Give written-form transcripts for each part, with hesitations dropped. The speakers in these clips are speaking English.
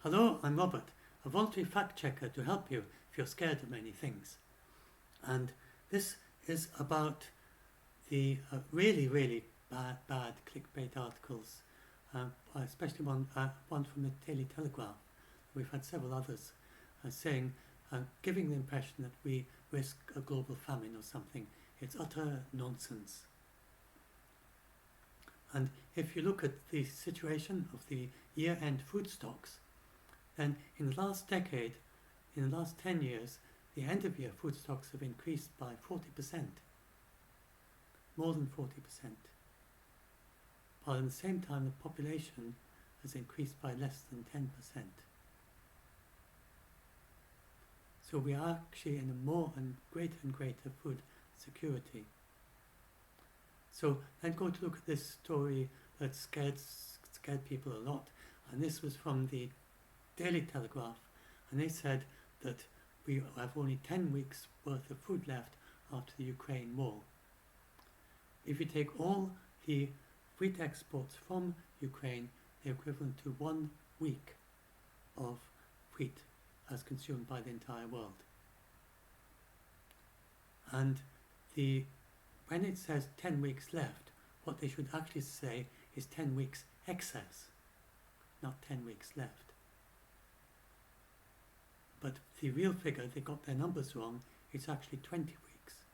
Hello, I'm Robert, a voluntary fact checker to help you if you're scared of many things. And this is about the really bad clickbait articles, especially one from the Daily Telegraph. We've had several others saying, giving the impression that we risk a global famine or something. It's utter nonsense. And if you look at the situation of the year-end food stocks, then in the last decade, in the last 10 years, the end-of-year food stocks have increased by 40%, more than 40%, while at the same time the population has increased by less than 10%. So we are actually in a more and greater food security. So then go to look at this story that scared people a lot, and this was from the Daily Telegraph, and they said that we have only 10 weeks worth of food left after the Ukraine war. If you take all the wheat exports from Ukraine, they're equivalent to 1 week of wheat as consumed by the entire world. And when it says 10 weeks left, what they should actually say is 10 weeks excess, not 10 weeks left. But the real figure, they got their numbers wrong, it's actually 20 weeks.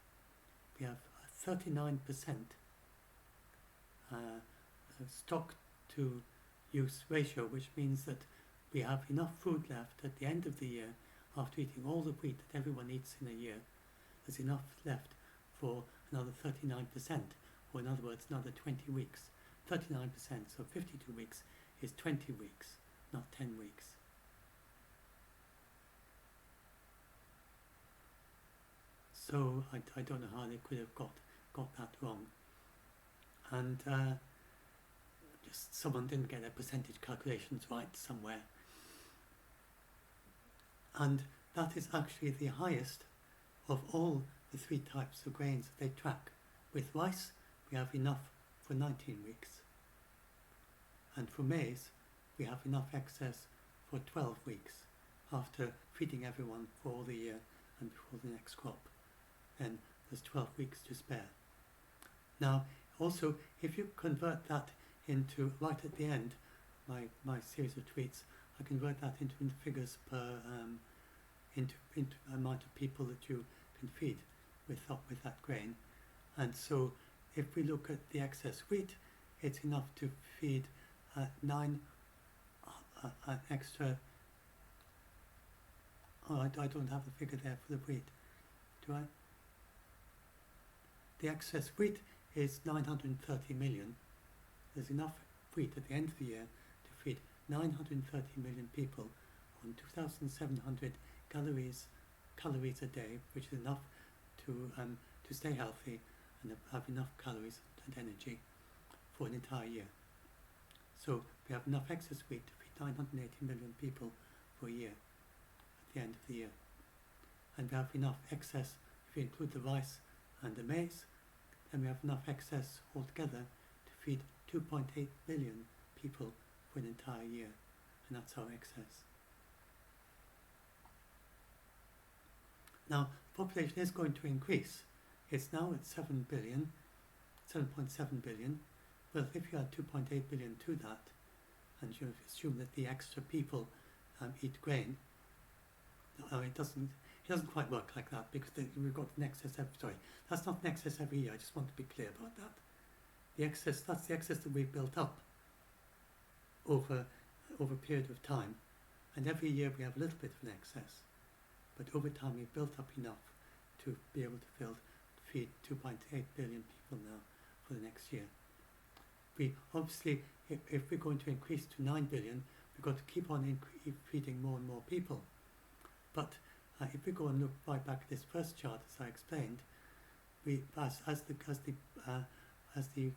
We have a 39% stock to use ratio, which means that we have enough food left at the end of the year, after eating all the wheat that everyone eats in a year. There's enough left for another 39%, or in other words, another 20 weeks. 39%, so 52 weeks is 20 weeks, not 10 weeks. So I don't know how they could have got that wrong. And just someone didn't get their percentage calculations right somewhere. And that is actually the highest of all the 3 types of grains that they track. With rice, we have enough for 19 weeks. And for maize, we have enough excess for 12 weeks after feeding everyone for all the year and before the next crop. Then there's 12 weeks to spare. Now, also, if you convert that into, right at the end, my series of tweets, I convert that into figures per, into amount of people that you can feed with that grain. And so, if we look at the excess wheat, it's enough to feed 9 extra. Oh, I don't have the figure there for the wheat, do I? The excess wheat is 930 million. There's enough wheat at the end of the year to feed 930 million people on 2,700 calories a day, which is enough to stay healthy and have enough calories and energy for an entire year. So we have enough excess wheat to feed 980 million people for a year at the end of the year. And we have enough excess, if you include the rice and the maize, then we have enough excess altogether to feed 2.8 billion people for an entire year, and that's our excess. Now, the population is going to increase. It's now at 7.7 billion. Well, if you add 2.8 billion to that, and you assume that the extra people eat grain, it doesn't quite work like that, because we've got an excess that's not an excess every year. I just want to be clear about that. That's the excess that we've built up over a period of time, and every year we have a little bit of an excess, but over time we've built up enough to be able to feed 2.8 billion people now for the next year. We obviously, if we're going to increase to 9 billion, we've got to keep on feeding more and more people. But if we go and look right back at this first chart, as I explained, as the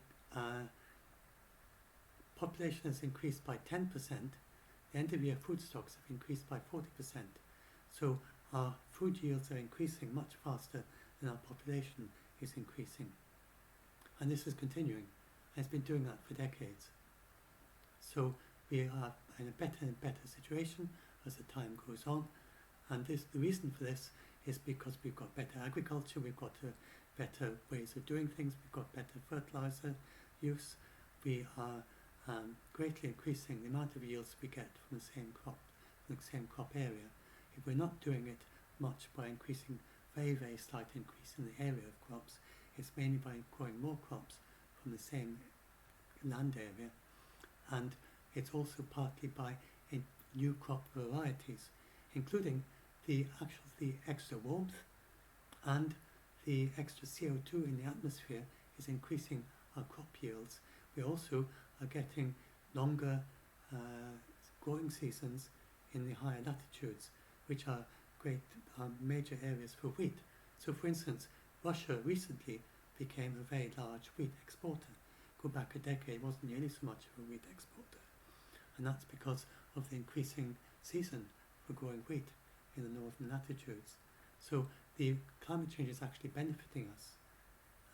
population has increased by 10%, the end-of-year food stocks have increased by 40%. So our food yields are increasing much faster than our population is increasing. And this is continuing. And it's been doing that for decades. So we are in a better and better situation as the time goes on, and the reason for this is because we've got better agriculture, we've got better ways of doing things, we've got better fertilizer use, we are greatly increasing the amount of yields we get from the same crop area. If we're not doing it much by increasing very, very slight increase in the area of crops, it's mainly by growing more crops from the same land area, and it's also partly by new crop varieties, including the extra warmth and the extra CO2 in the atmosphere is increasing our crop yields. We also are getting longer growing seasons in the higher latitudes, which are great major areas for wheat. So for instance, Russia recently became a very large wheat exporter. Go back a decade, it wasn't nearly so much of a wheat exporter. And that's because of the increasing season for growing wheat in the northern latitudes. So the climate change is actually benefiting us,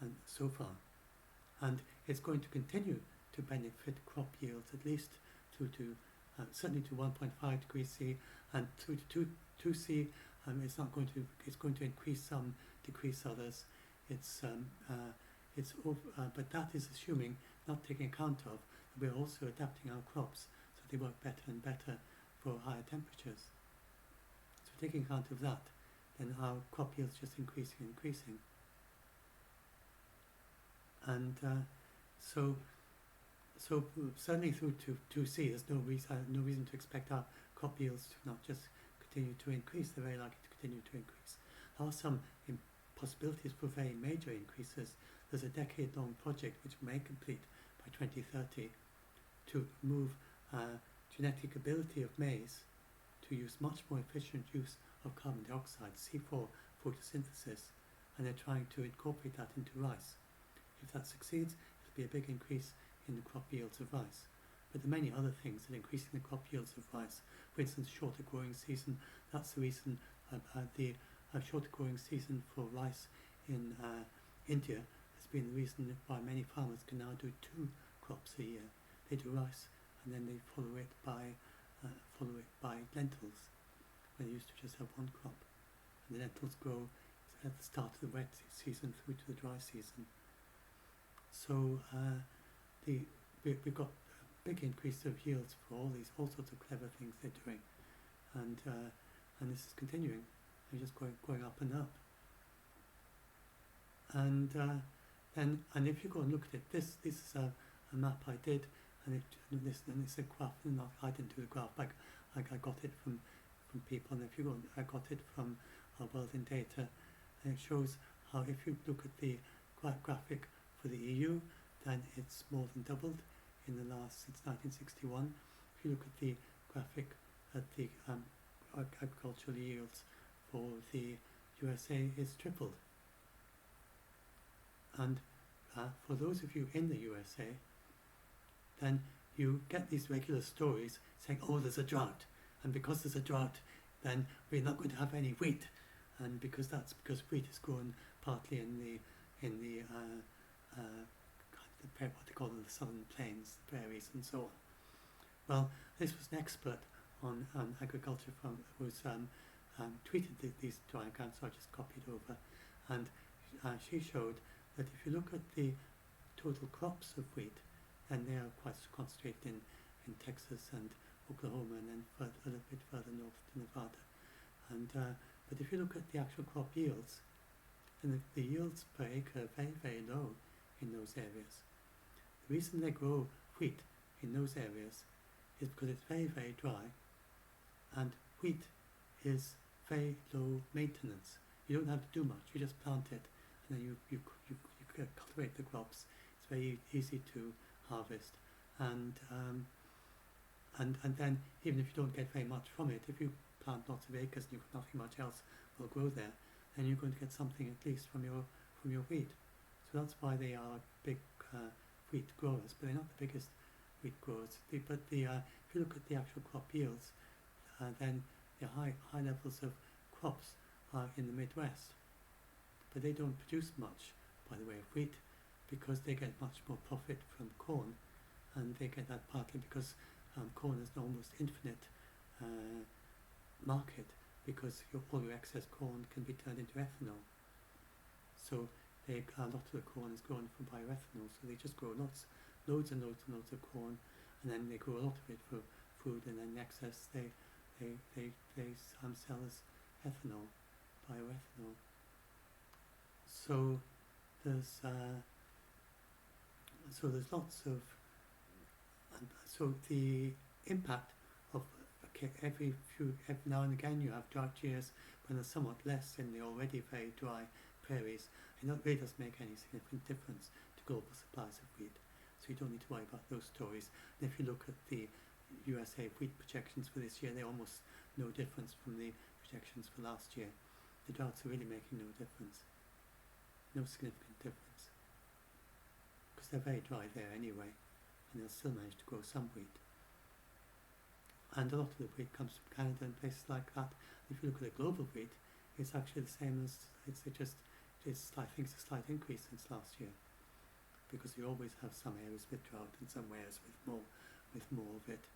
and so far. And it's going to continue to benefit crop yields, at least through to certainly to 1.5 degrees C, and through to 2 C. It's going to increase some, decrease others. But that is assuming, not taking account of, that we're also adapting our crops so they work better and better for higher temperatures. So taking account of that, then our crop yields just increasing and increasing. And so certainly through to 2C, there's no reason to expect our crop yields to not just continue to increase. They're very likely to continue to increase. There are some possibilities for very major increases. There's a decade-long project which may complete by 2030 to move genetic ability of maize to use much more efficient use of carbon dioxide, C4 photosynthesis, and they're trying to incorporate that into rice. If that succeeds, it'll be a big increase in the crop yields of rice. But there are many other things that are increasing the crop yields of rice. For instance, shorter growing season. That's the reason the shorter growing season for rice in India has been the reason why many farmers can now do 2 crops a year. They do rice and then they follow it by lentils, when they used to just have 1 crop. And the lentils grow at the start of the wet season through to the dry season. So we've got a big increase of yields for all sorts of clever things they're doing, and this is continuing. They're just going up and up. And if you go and look at it, this is a map I did, and it's a graph. I didn't do the graph. I got it from people, and if you go, I got it from World in Data, and it shows how if you look at the graphic for the EU, then it's more than doubled since 1961. If you look at the graphic at the agricultural yields for the USA, it's tripled. And for those of you in the USA, then you get these regular stories saying, oh, there's a drought, and because there's a drought, then we're not going to have any wheat, and because wheat is grown partly in the what they call the southern plains, the prairies, and so on. Well, this was an expert on agriculture who's tweeted these diagrams, so I just copied over, and she showed that if you look at the total crops of wheat, then they are quite concentrated in Texas and Oklahoma, and then a little bit further north to Nevada. And but if you look at the actual crop yields, then the yields per acre are very, very low in those areas. The reason they grow wheat in those areas is because it's very, very dry, and wheat is very low maintenance. You don't have to do much. You just plant it, and then you cultivate the crops. It's very easy to harvest, and then even if you don't get very much from it, if you plant lots of acres and you've got nothing much else will grow there, then you're going to get something at least from your wheat. So that's why they are big wheat growers, but they're not the biggest wheat growers. If you look at the actual crop yields, then the high levels of crops are in the Midwest, but they don't produce much by the way of wheat, because they get much more profit from corn, and they get that partly because corn is an almost infinite market, because all your excess corn can be turned into ethanol. So a lot of the corn is grown for bioethanol, so they just grow loads and loads of corn, and then they grow a lot of it for food, and then the excess they sell as ethanol, bioethanol. So there's lots of, so the impact of every now and again you have drought years when there's somewhat less in the already very dry prairies, and that really doesn't make any significant difference to global supplies of wheat. So you don't need to worry about those stories. And if you look at the USA wheat projections for this year, they're almost no difference from the projections for last year. The droughts are really making no difference, no significant difference, because they're very dry there anyway, and they'll still manage to grow some wheat. And a lot of the wheat comes from Canada and places like that. If you look at the global wheat, it's actually the same as, I think it's a slight increase since last year, because you always have some areas with drought and some areas with more of it.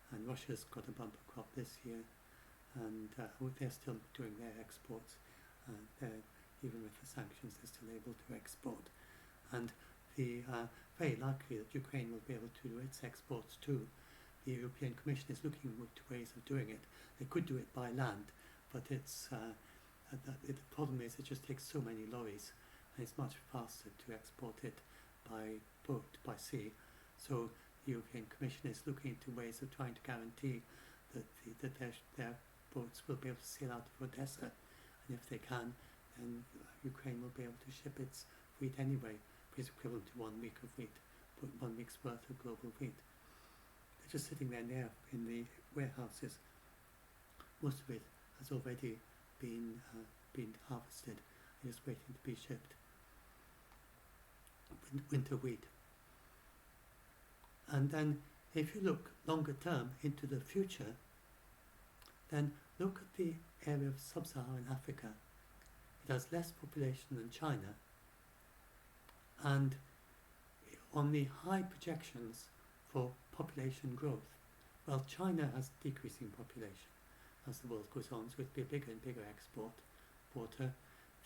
And Russia's got a bumper crop this year, and they're still doing their exports. Even with the sanctions, they're still able to export. And very likely that Ukraine will be able to do its exports too. The European Commission is looking to ways of doing it. They could do it by land, but the problem is it just takes so many lorries, and it's much faster to export it by boat, by sea. So the European Commission is looking into ways of trying to guarantee that their boats will be able to sail out of Odessa, and if they can, then Ukraine will be able to ship its wheat anyway, which is equivalent to 1 week of wheat, 1 week's worth of global wheat. They're just sitting there now in the warehouses. Most of it has already been harvested and is waiting to be shipped. Winter wheat. And then if you look longer term into the future, then look at the area of Sub-Saharan Africa. It has less population than China, and on the high projections for population growth, well, China has decreasing population as the world goes on, so it'll be a bigger and bigger exporter.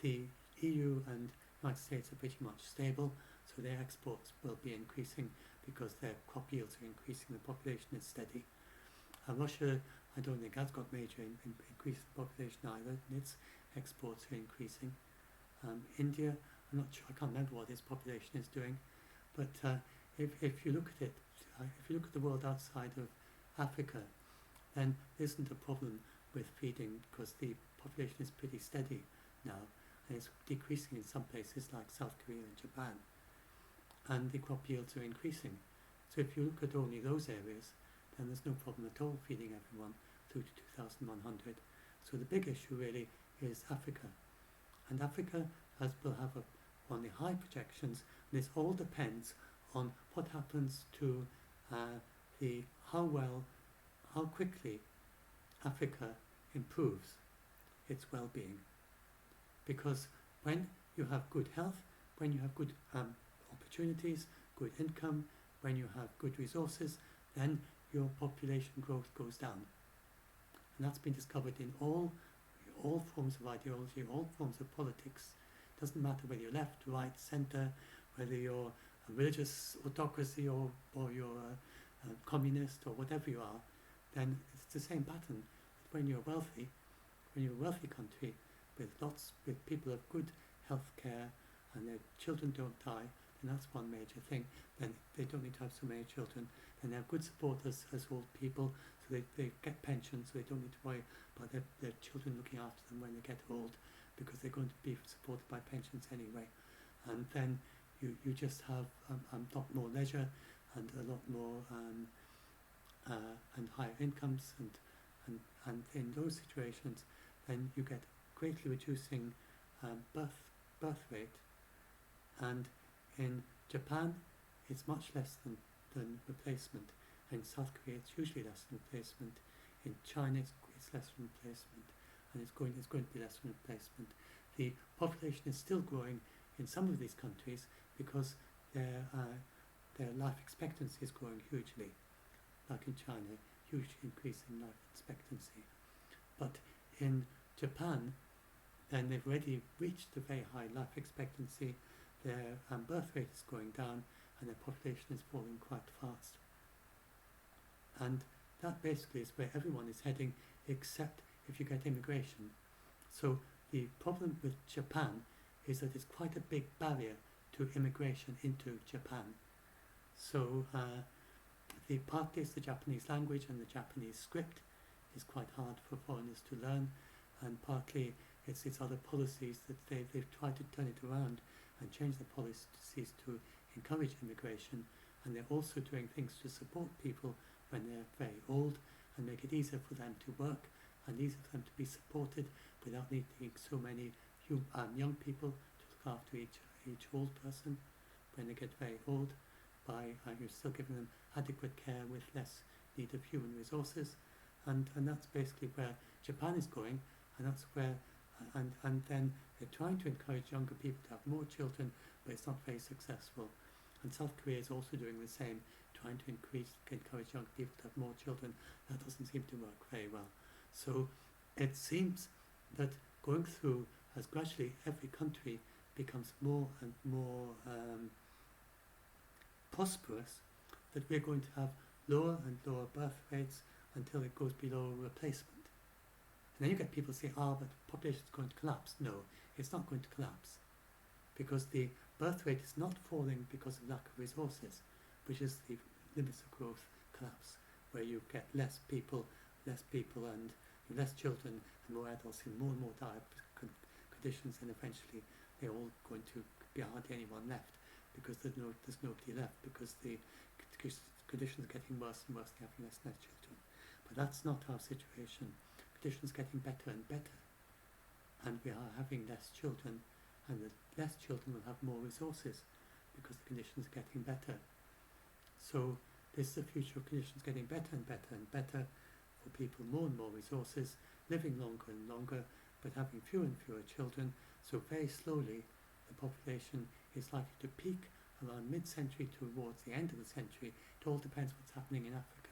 The EU and United States are pretty much stable, so their exports will be increasing because their crop yields are increasing, the population is steady. Russia, I don't think has got major increase in population either, and its exports are increasing. India, I'm not sure, I can't remember what its population is doing, but if you look at it, if you look at the world outside of Africa, then there isn't a problem with feeding, because the population is pretty steady now, and it's decreasing in some places like South Korea and Japan, and the crop yields are increasing. So if you look at only those areas, then there's no problem at all feeding everyone through to 2100. So the big issue really is Africa, and Africa will have on the high projections, and this all depends on what happens to how quickly Africa improves its well-being. Because when you have good health, when you have good opportunities, good income, when you have good resources, then your population growth goes down. And that's been discovered in all forms of ideology, all forms of politics. It doesn't matter whether you're left, right, centre, whether you're a religious autocracy or you're a communist or whatever you are, then it's the same pattern. When you're a wealthy country with people of good health care and their children don't die, then that's one major thing. Then they don't need to have so many children. Then they have good support as old people, so they get pensions, so they don't need to worry about their children looking after them when they get old, because they're going to be supported by pensions anyway. And then you just have a lot more leisure and a lot more and higher incomes, and in those situations then you get greatly reducing birth rate, and in Japan it's much less than replacement. In South Korea it's usually less than replacement. In China it's less than replacement, and it's going to be less than replacement. The population is still growing in some of these countries because their life expectancy is growing hugely. like in China, huge increase in life expectancy. But in Japan, then they've already reached a very high life expectancy, their birth rate is going down, and their population is falling quite fast. And that basically is where everyone is heading, except if you get immigration. So the problem with Japan is that it's quite a big barrier to immigration into Japan. So partly it's the Japanese language and the Japanese script is quite hard for foreigners to learn, and partly it's other policies that they've tried to turn it around and change the policies to encourage immigration, and they're also doing things to support people when they're very old and make it easier for them to work and easier for them to be supported without needing so many young people to look after each old person when they get very old, by you're still giving them adequate care with less need of human resources, and that's basically where Japan is going, and that's where and then they're trying to encourage younger people to have more children, but it's not very successful. And South Korea is also doing the same, trying to encourage young people to have more children. That doesn't seem to work very well. So it seems that going through, as gradually every country becomes more and more prosperous, that we're going to have lower and lower birth rates until it goes below replacement. And then you get people say, but the population is going to collapse. No, it's not going to collapse, because the birth rate is not falling because of lack of resources, which is the limits of growth collapse, where you get less people and less children and more adults in more and more dire conditions, and eventually they're all going to be hardly anyone left, because there's nobody left, because the conditions are getting worse and worse, and having less and less children. But that's not our situation. Conditions getting better and better, and we are having less children, and the less children will have more resources because the conditions are getting better. So this is the future of conditions getting better and better and better, for people more and more resources, living longer and longer, but having fewer and fewer children. So very slowly the population is likely to peak around mid-century towards the end of the century. It all depends what's happening in Africa.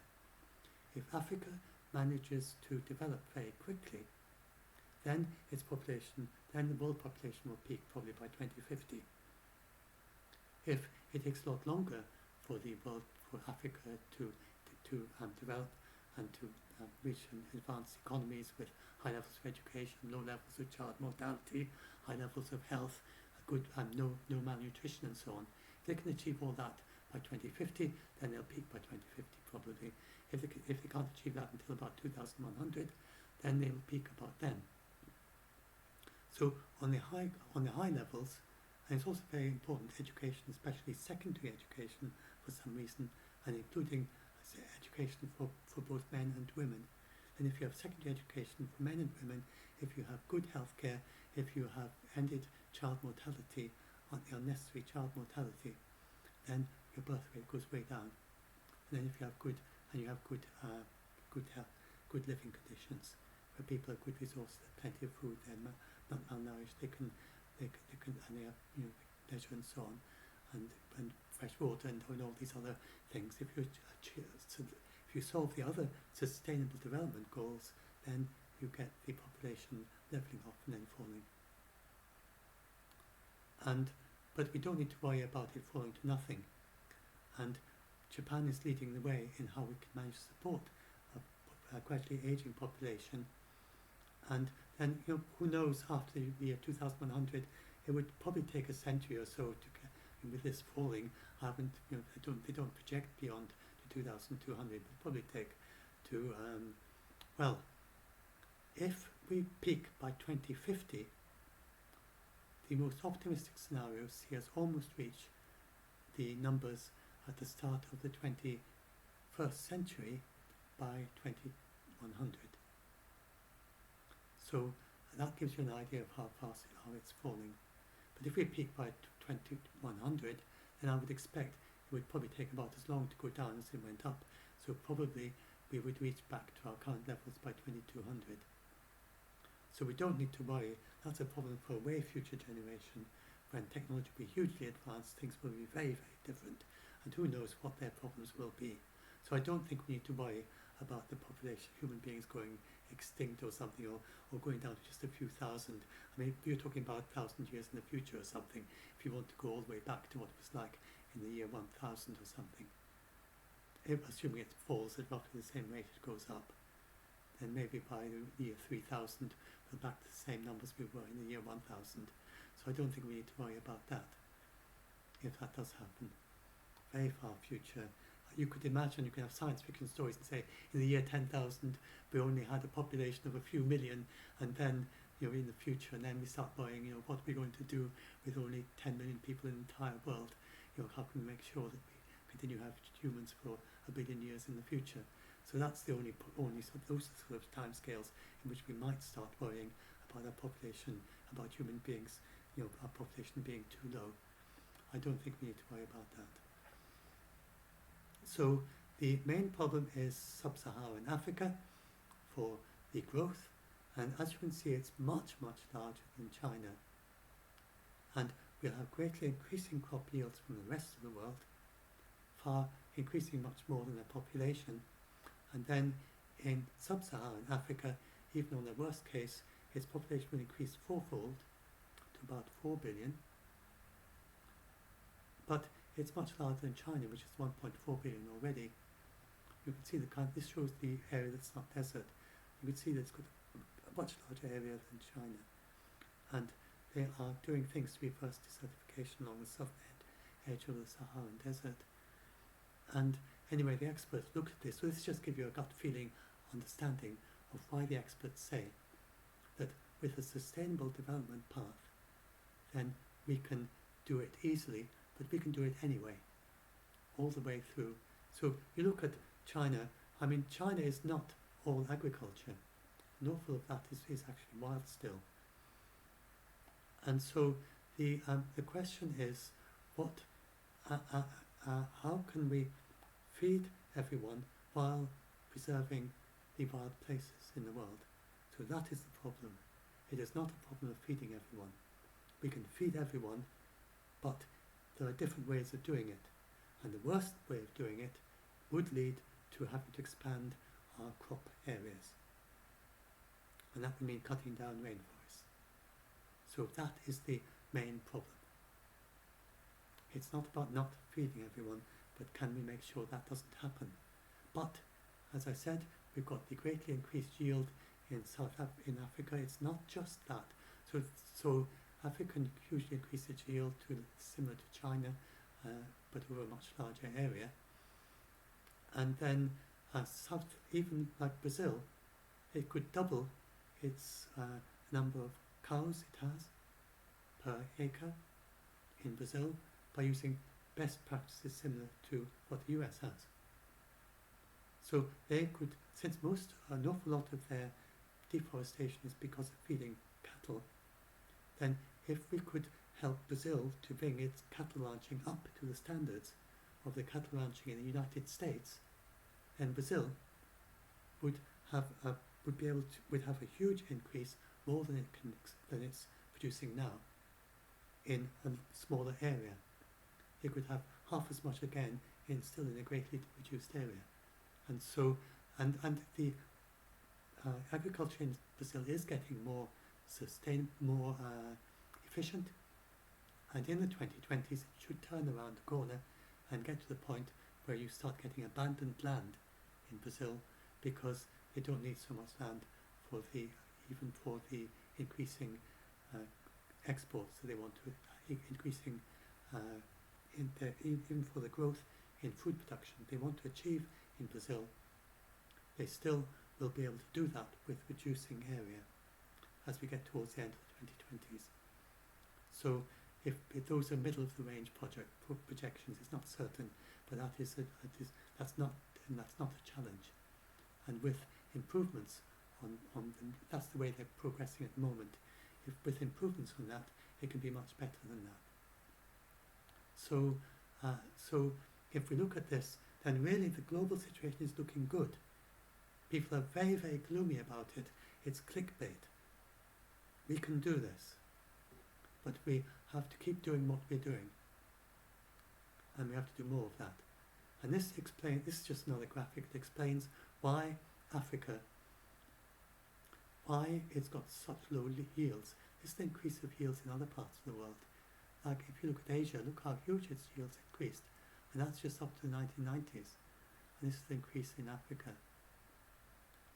If Africa manages to develop very quickly, then the world population will peak probably by 2050. If it takes a lot longer for Africa to develop and to reach advanced economies with high levels of education, low levels of child mortality, high levels of health, good no malnutrition and so on, if they can achieve all that by 2050, then they'll peak by 2050 probably. If they can't achieve that until about 2100, then they will peak about then. So on the high levels, and it's also very important, education, especially secondary education for some reason, and including education for both men and women. And if you have secondary education for men and women, if you have good healthcare, if you have ended child mortality, the unnecessary child mortality, then your birth rate goes way down. And then if you have good health, good living conditions, where people have good resources, plenty of food, they're not malnourished, they can and they have leisure and so on, and fresh water and all these other things. If you solve the other sustainable development goals, then you get the population levelling off and then falling. But we don't need to worry about it falling to nothing. And Japan is leading the way in how we can manage to support a gradually aging population. And then, who knows, after the year 2100, it would probably take a century or so to get, with this falling. They don't project beyond to 2200. It would probably take to, if we peak by 2050, the most optimistic scenarios see us almost reach the numbers at the start of the 21st century by 2100. So that gives you an idea of how fast it's falling. But if we peak by 2100, then I would expect it would probably take about as long to go down as it went up. So probably we would reach back to our current levels by 2200. So we don't need to worry. That's a problem for a way future generation. When technology will be hugely advanced, things will be very, very different. And who knows what their problems will be. So I don't think we need to worry about the population of human beings going extinct or something, or going down to just a few thousand. I mean, you're talking about 1,000 years in the future or something, if you want to go all the way back to what it was like in the year 1000 or something. Assuming it falls at roughly the same rate it goes up, then maybe by the year 3000 we're back to the same numbers we were in the year 1000. So I don't think we need to worry about that, if that does happen. Very far future. You could imagine, you could have science fiction stories and say, in the year 10,000 we only had a population of a few million, and then, in the future, and then we start worrying, what are we going to do with only 10 million people in the entire world? How can we make sure that we continue to have humans for a billion years in the future? So that's the only those sort of timescales in which we might start worrying about our population, about human beings, our population being too low. I don't think we need to worry about that. So the main problem is Sub-Saharan Africa for the growth, and as you can see, it's much, much larger than China. And we'll have greatly increasing crop yields from the rest of the world, far increasing much more than their population. And then in Sub-Saharan Africa, even on the worst case, its population will increase fourfold to about 4 billion. But it's much larger than China, which is 1.4 billion already. You can see this shows the area that's not desert. You can see that it's got a much larger area than China. And they are doing things to reverse desertification along the southern edge of the Saharan Desert. And anyway, the experts looked at this. So this just gives you a gut feeling, understanding of why the experts say that with a sustainable development path, then we can do it easily, but we can do it anyway, all the way through. So you look at China. I mean, China is not all agriculture. An awful of that is actually wild still. And so the question is, how can we feed everyone while preserving the wild places in the world? So that is the problem. It is not a problem of feeding everyone. We can feed everyone, but there are different ways of doing it. And the worst way of doing it would lead to having to expand our crop areas. And that would mean cutting down rainforests. So that is the main problem. It's not about not feeding everyone, but can we make sure that doesn't happen? But, as I said, we've got the greatly increased yield in Africa. It's not just that. So Africa can hugely increase its yield to similar to China, but over a much larger area. And then even like Brazil, it could double its number of cows it has per acre in Brazil by using best practices similar to what the US has. So they could, since an awful lot of their deforestation is because of feeding cattle, then if we could help Brazil to bring its cattle ranching up to the standards of the cattle ranching in the United States, then Brazil would have a huge increase, more than it's producing now, in a smaller area. It could have half as much again still in a greatly reduced area. And so, and the agriculture in Brazil is getting more more efficient, and in the 2020s it should turn around the corner and get to the point where you start getting abandoned land in Brazil, because they don't need so much land even for the increasing exports that they want to, increasing even for the growth in food production they want to achieve in Brazil. They still will be able to do that with reducing area as we get towards the end of the 2020s. So if those are middle of the range projections, it's not certain, but that's not a challenge. And with improvements on them, that's the way they're progressing at the moment. With improvements on that, it can be much better than that. So if we look at this, then really the global situation is looking good. People are very, very gloomy about it. It's clickbait. We can do this, but we have to keep doing what we're doing, and we have to do more of that. And this is just another graphic that explains why Africa, why it's got such low yields. This is the increase of yields in other parts of the world. Like if you look at Asia, look how huge its yields increased. And that's just up to the 1990s. And this is the increase in Africa.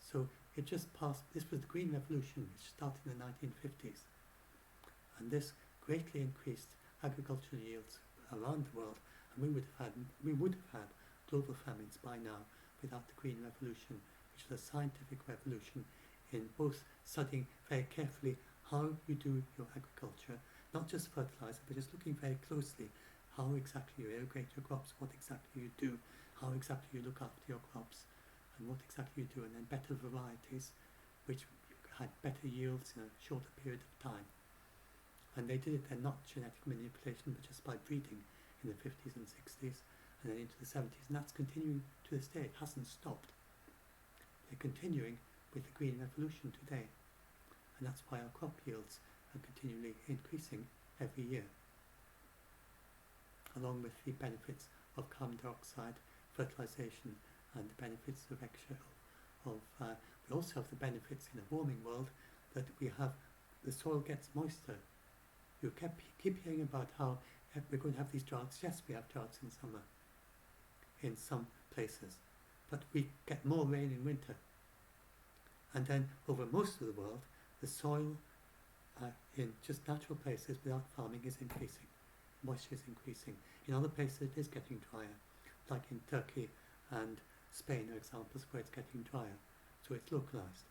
So it just passed, this was the Green Revolution, which started in the 1950s. And this greatly increased agricultural yields around the world. And we would have had global famines by now without the Green Revolution, which was a scientific revolution in both studying very carefully how you do your agriculture, not just fertilizer, but just looking very closely how exactly you irrigate your crops, what exactly you do, how exactly you look after your crops, and what exactly you do, and then better varieties, which had better yields in a shorter period of time. And they did it then not genetic manipulation, but just by breeding in the 50s and 60s, and then into the 70s, and that's continuing to this day. It hasn't stopped. They're continuing with the Green Revolution today, and that's why our crop yields are continually increasing every year, along with the benefits of carbon dioxide, fertilization, and the benefits of we also have the benefits in a warming world that we have, the soil gets moister. You keep hearing about how we're going to have these droughts. Yes, we have droughts in summer in some places, but we get more rain in winter. And then over most of the world, the soil in just natural places without farming is increasing. Moisture is increasing. In other places it is getting drier, like in Turkey and Spain are examples where it's getting drier, so it's localized.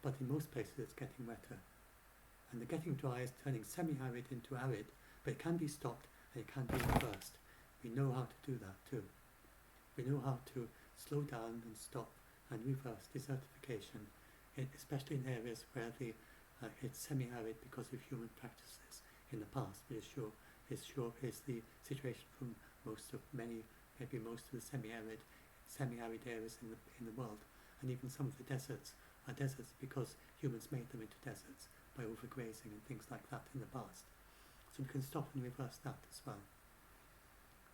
But in most places it's getting wetter. And the getting dry is turning semi-arid into arid, but it can be stopped and it can be reversed. We know how to do that too. We know how to slow down and stop and reverse desertification, especially in areas where it's semi-arid because of human practices in the past, which is the situation from maybe most of the semi-arid areas in the world. And even some of the deserts are deserts because humans made them into deserts by overgrazing and things like that in the past. So we can stop and reverse that as well.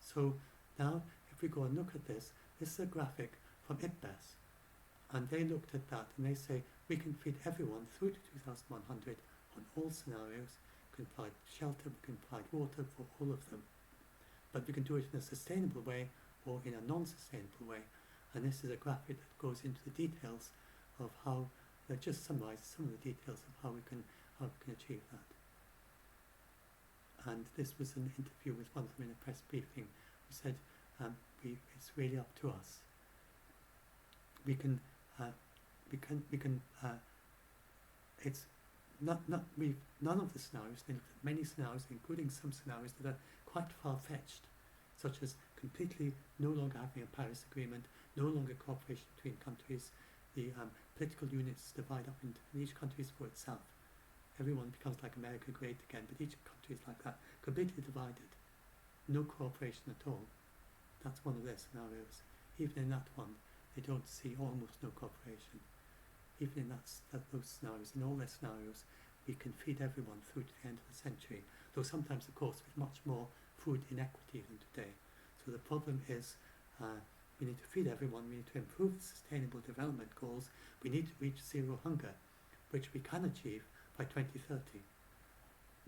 So now if we go and look at this is a graphic from IPBES, and they looked at that and they say we can feed everyone through to 2100 on all scenarios. We can provide shelter, we can provide water for all of them, but we can do it in a sustainable way or in a non-sustainable way. And this is a graphic that goes into the details of how, that just summarizes some of the details of how we can achieve that. And this was an interview with one of them in a press briefing who said it's really up to us. It's none of the scenarios, they looked at many scenarios, including some scenarios that are quite far-fetched, such as completely no longer having a Paris Agreement, no longer cooperation between countries, the political units divide up into each country is for itself. Everyone becomes like America great again, but each country is like that, completely divided. No cooperation at all. That's one of their scenarios. Even in that one, they don't see almost no cooperation. Even in those scenarios, in all their scenarios, we can feed everyone through to the end of the century, though sometimes, of course, with much more food inequity than today. So the problem is we need to feed everyone, we need to improve the Sustainable Development Goals, we need to reach zero hunger, which we can achieve by 2030.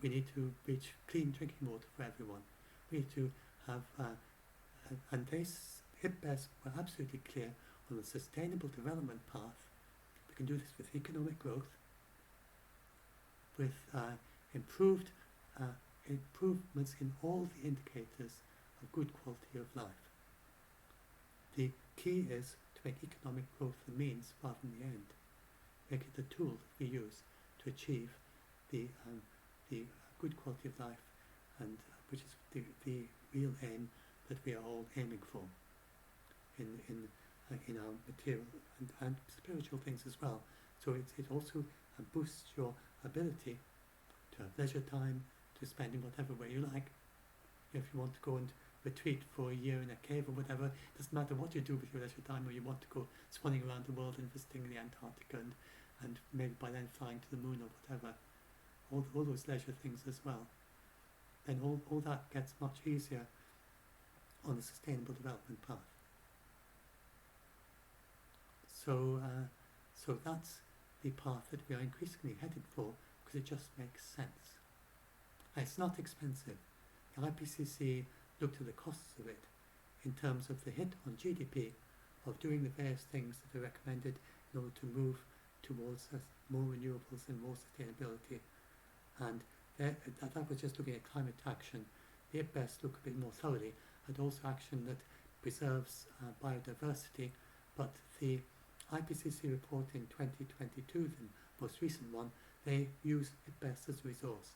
We need to reach clean drinking water for everyone. We need to have, and IPBES were absolutely clear on the sustainable development path. We can do this with economic growth, with improvements in all the indicators of good quality of life. The key is to make economic growth the means rather than the end. Make it the tool that we use to achieve the good quality of life, and which is the real aim that we are all aiming for in our material and spiritual things as well. So it also boosts your ability to have leisure time, to spend in whatever way you like. If you want to go and retreat for a year in a cave or whatever, it doesn't matter what you do with your leisure time, or you want to go swanning around the world and visiting the Antarctica and maybe by then flying to the moon or whatever, all those leisure things as well, then all that gets much easier on the sustainable development path. So that's the path that we are increasingly headed for, because it just makes sense. And it's not expensive. The IPCC looked at the costs of it in terms of the hit on GDP of doing the various things that are recommended in order to move towards more renewables and more sustainability. And that was just looking at climate action. The IPBES look a bit more thoroughly at also action that preserves biodiversity, but the IPCC report in 2022, the most recent one, they use IPBES as a resource.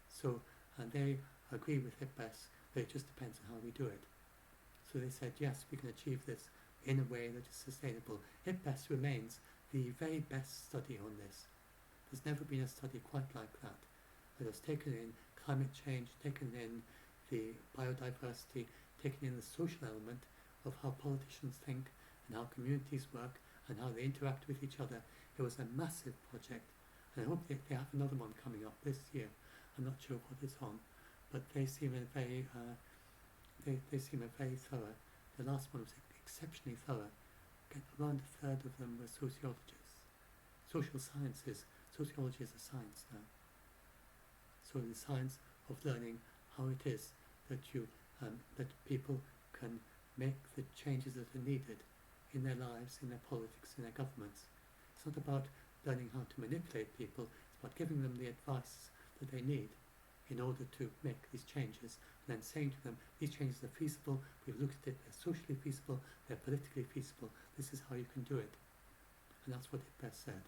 So, and they agree with IPBES, but it just depends on how we do it. So they said, yes, we can achieve this in a way that is sustainable. IPBES remains the very best study on this. There's never been a study quite like that. It has taken in climate change, taken in the biodiversity, taken in the social element of how politicians think and how communities work and how they interact with each other. It was a massive project, and I hope they have another one coming up this year. I'm not sure what it's on, but they seem a very they seem a very thorough. The last one was exceptionally thorough. Around a third of them were sociologists. Social sciences. Sociology is a science now. So the science of learning how it is that that people can make the changes that are needed in their lives, in their politics, in their governments. It's not about learning how to manipulate people. It's about giving them the advice that they need in order to make these changes, and then saying to them, these changes are feasible, we've looked at it, they're socially feasible, they're politically feasible, this is how you can do it. And that's what IPBES said.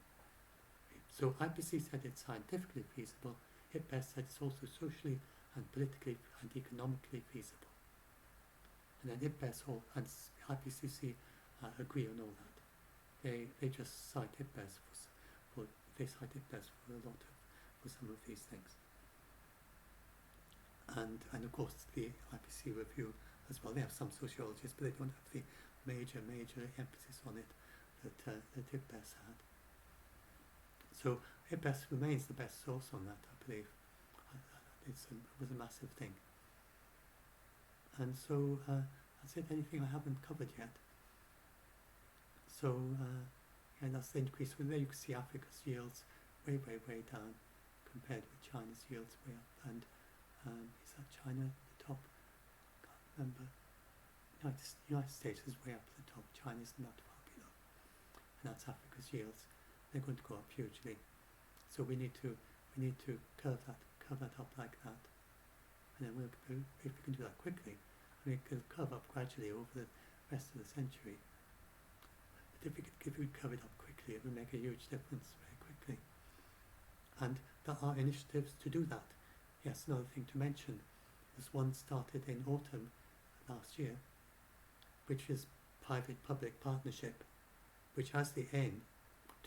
So IPCC said it's scientifically feasible, IPBES said it's also socially and politically and economically feasible. And then IPBES and IPCC agree on all that. They just cite IPBES for some of these things. And of course the IPCC review as well, they have some sociologists, but they don't have the major emphasis on it that IPBES had. So IPBES remains the best source on that, I believe. It was a massive thing. And so that's it. Anything I haven't covered yet? So and that's the increase. There you can see Africa's yields way down compared with China's yields way up. And is that China at the top? Can't remember. United States is way up at the top. China's not far below. And that's Africa's yields. They're going to go up hugely. So we need to curve that up like that. And then if we can do that quickly, I mean, it'll curve up gradually over the rest of the century. But if we curve it up quickly, it will make a huge difference very quickly. And there are initiatives to do that. Yes, another thing to mention, this one started in autumn last year, which is private-public partnership, which has the aim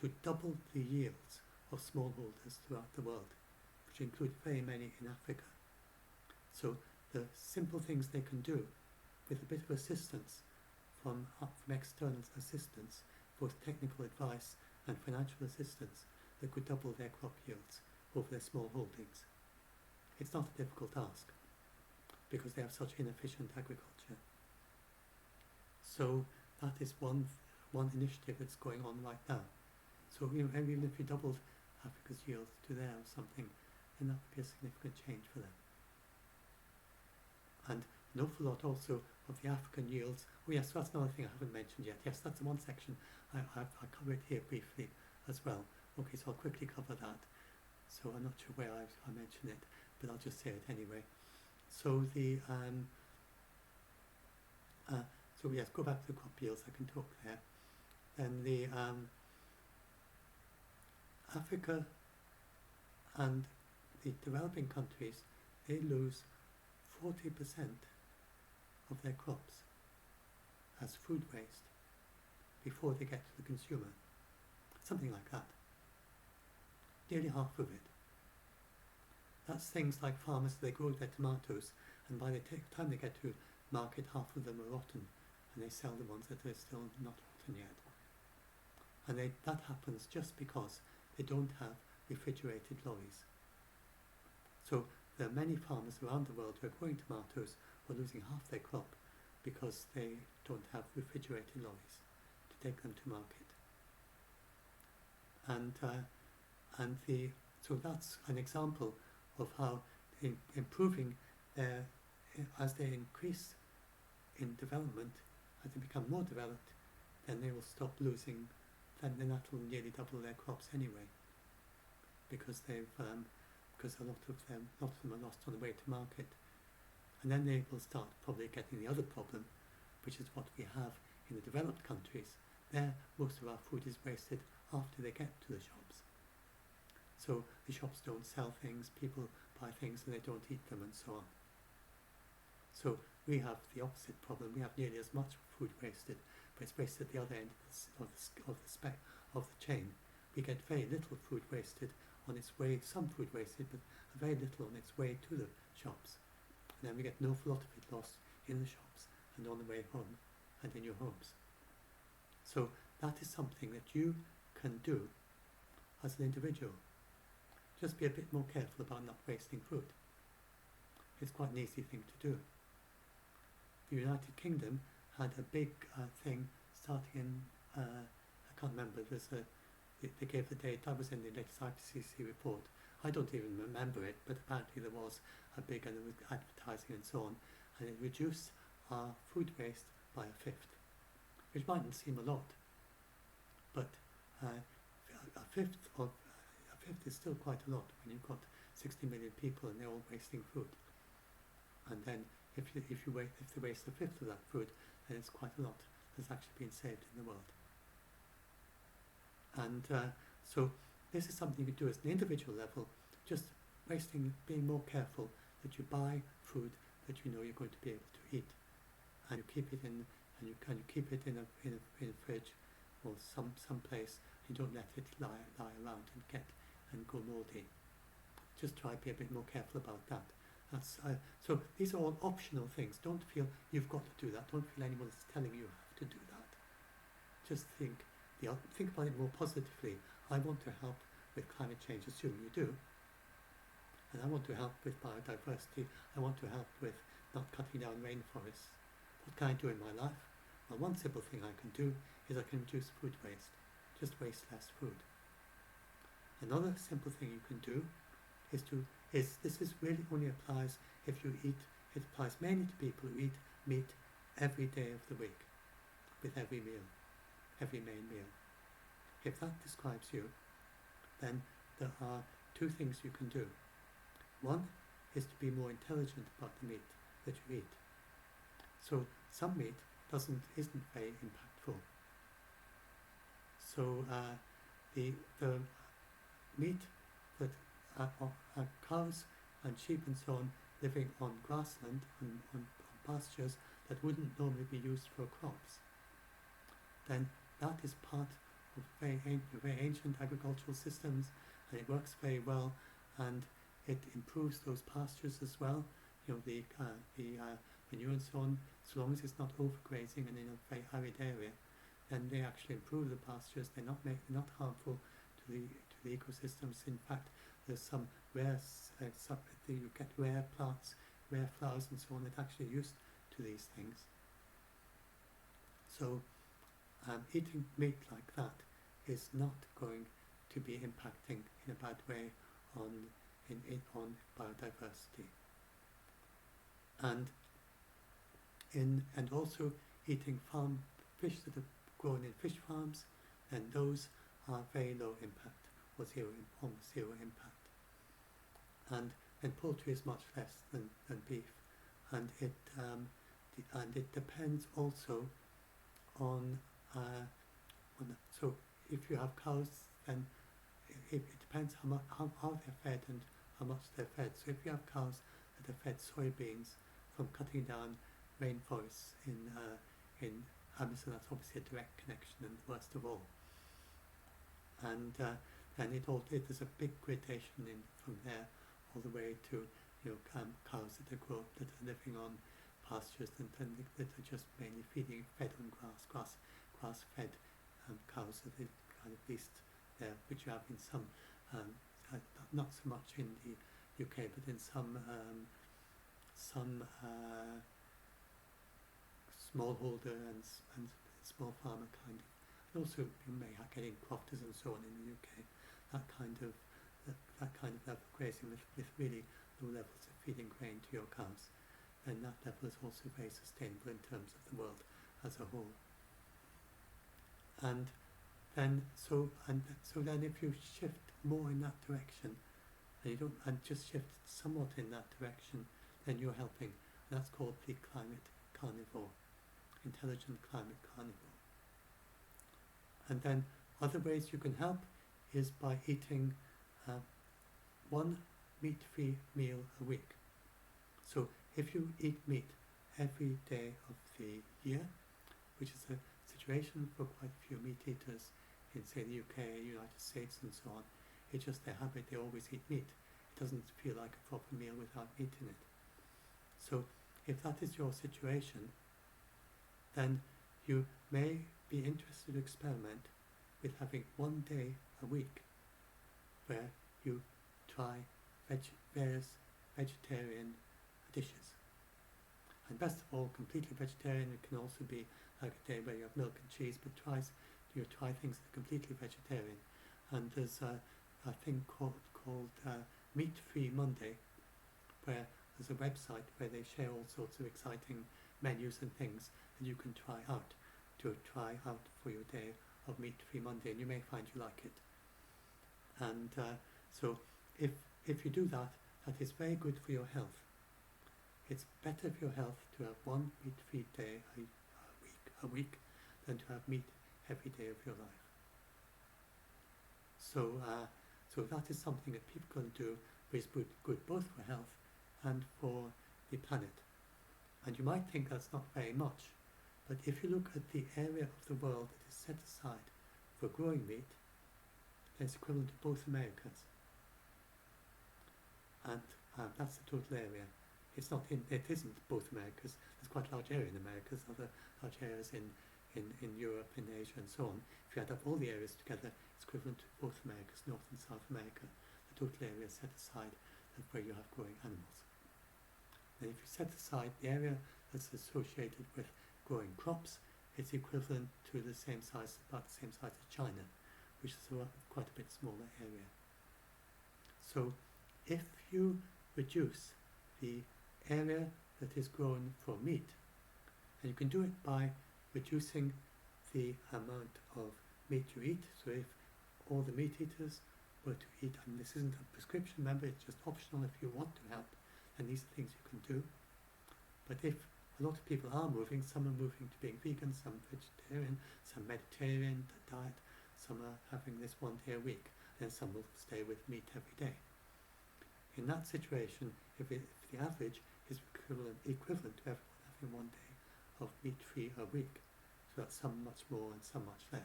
to double the yields of smallholders throughout the world, which include very many in Africa. So the simple things they can do with a bit of assistance from external assistance, both technical advice and financial assistance, that could double their crop yields over their small holdings. It's not a difficult task because they have such inefficient agriculture. So that is one initiative that's going on right now. So even if we doubled Africa's yields to there or something, then that would be a significant change for them. And an awful lot also of the African yields. Oh yes, that's another thing I haven't mentioned yet. Yes, that's the one section I cover it here briefly as well. Okay, so I'll quickly cover that. So I'm not sure where I mentioned it, but I'll just say it anyway. So the so yes, go back to the crop yields. I can talk there. Then the Africa and the developing countries, they lose 40% of their crops as food waste before they get to the consumer. Something like that. Nearly half of it. That's things like farmers, they grow their tomatoes, and by the time they get to market, half of them are rotten, and they sell the ones that are still not rotten yet. And that happens just because they don't have refrigerated lorries. So there are many farmers around the world who are growing tomatoes who are losing half their crop because they don't have refrigerated lorries to take them to market. So that's an example of how improving their, as they increase in development, as they become more developed, then they will stop losing, then that will nearly double their crops anyway, because because a lot of them are lost on the way to market. And then they will start probably getting the other problem, which is what we have in the developed countries. There, most of our food is wasted after they get to the shops. So the shops don't sell things, people buy things and they don't eat them, and so on. So we have the opposite problem. We have nearly as much food wasted, but it's wasted at the other end of the chain. We get very little food wasted on its way, some food wasted, but very little on its way to the shops. And then we get an awful lot of it lost in the shops and on the way home and in your homes. So that is something that you can do as an individual. Just be a bit more careful about not wasting food. It's quite an easy thing to do. The United Kingdom had a big thing starting in, I can't remember, they gave the date, I was in the latest IPCC report. I don't even remember it, but apparently there was a big, and there was advertising and so on, and it reduced our food waste by a fifth, which mightn't seem a lot, but a fifth is still quite a lot when you've got 60 million people and they're all wasting food. And then if they waste a fifth of that food, then it's quite a lot that's actually been saved in the world. And so this is something you can do as an individual level, just being more careful that you buy food that you know you're going to be able to eat, and you keep it in, and you keep it in a fridge or some place. You don't let it lie around and go mouldy. Just try to be a bit more careful about that. So these are all optional things. Don't feel you've got to do that. Don't feel anyone is telling you have to do that. Just think about it more positively. I want to help with climate change, assuming you do. And I want to help with biodiversity. I want to help with not cutting down rainforests. What can I do in my life? Well, one simple thing I can do is I can reduce food waste. Just waste less food. Another simple thing you can do this really only applies if you eat, it applies mainly to people who eat meat every day of the week, with every main meal. If that describes you, then there are two things you can do. One is to be more intelligent about the meat that you eat. So some meat isn't very impactful. So the meat that are cows and sheep and so on living on grassland and on pastures that wouldn't normally be used for crops, then that is part of very ancient agricultural systems, and it works very well, and it improves those pastures as well. You know, the manure and so on, so long as it's not overgrazing and in a very arid area, then they actually improve the pastures. They're not harmful to the ecosystems. In fact, there's some rare you get rare plants, rare flowers and so on that actually are used to these things. So eating meat like that is not going to be impacting in a bad way on biodiversity. And also eating farm fish that are grown in fish farms, and those are very low impact, or almost zero impact. And poultry is much less than beef, and it depends also on so if you have cows, then it depends how they're fed and how much they're fed. So if you have cows that are fed soybeans from cutting down rainforests in Amazon, that's obviously a direct connection and the worst of all. And then there's a big gradation from there all the way to cows that are living on pastures and that are just mainly fed on grass fed cows that are kind of least there, which you have in some not so much in the UK, but in some smallholder and small farmer kind of. And also you may get in crofters and so on in the UK. That kind of level of grazing with really low levels of feeding grain to your cows, then that level is also very sustainable in terms of the world as a whole. And then so then if you shift more in that direction, and just shift somewhat in that direction, then you're helping. And that's called the climate carnivore, intelligent climate carnivore. And then other ways you can help is by eating one meat-free meal a week. So if you eat meat every day of the year, which is a situation for quite a few meat eaters in, say, the UK, United States and so on, it's just their habit, they always eat meat. It doesn't feel like a proper meal without meat in it. So if that is your situation, then you may be interested to experiment with having one day a week where you try various vegetarian dishes. And best of all, completely vegetarian. It can also be like a day where you have milk and cheese, but you try things that are completely vegetarian. And there's a thing called Meatfree Monday, where there's a website where they share all sorts of exciting menus and things that you can try out for your day of Meat-Free Monday, and you may find you like it. And so if you do that, that is very good for your health. It's better for your health to have one meat-free day a week than to have meat every day of your life. So that is something that people can do, which is good both for health and for the planet. And you might think that's not very much, but if you look at the area of the world that is set aside for growing meat, then it's equivalent to both Americas. And that's the total area. It isn't both Americas. There's quite a large area in Americas, other large areas in Europe, in Asia and so on. If you add up all the areas together, it's equivalent to both Americas, North and South America. The total area is set aside where you have growing animals. And if you set aside the area that's associated with growing crops, it's equivalent to the same size, about the same size as China, which is quite a bit smaller area. So if you reduce the area that is grown for meat, and you can do it by reducing the amount of meat you eat. So if all the meat eaters were to eat, and this isn't a prescription, remember, it's just optional if you want to help, and these are things you can do. But if a lot of people are moving, some are moving to being vegan, some vegetarian, some Mediterranean diet, some are having this one day a week, and some will stay with meat every day. In that situation, if the average is equivalent to everyone having one day of meat-free a week, so that's some much more and some much less,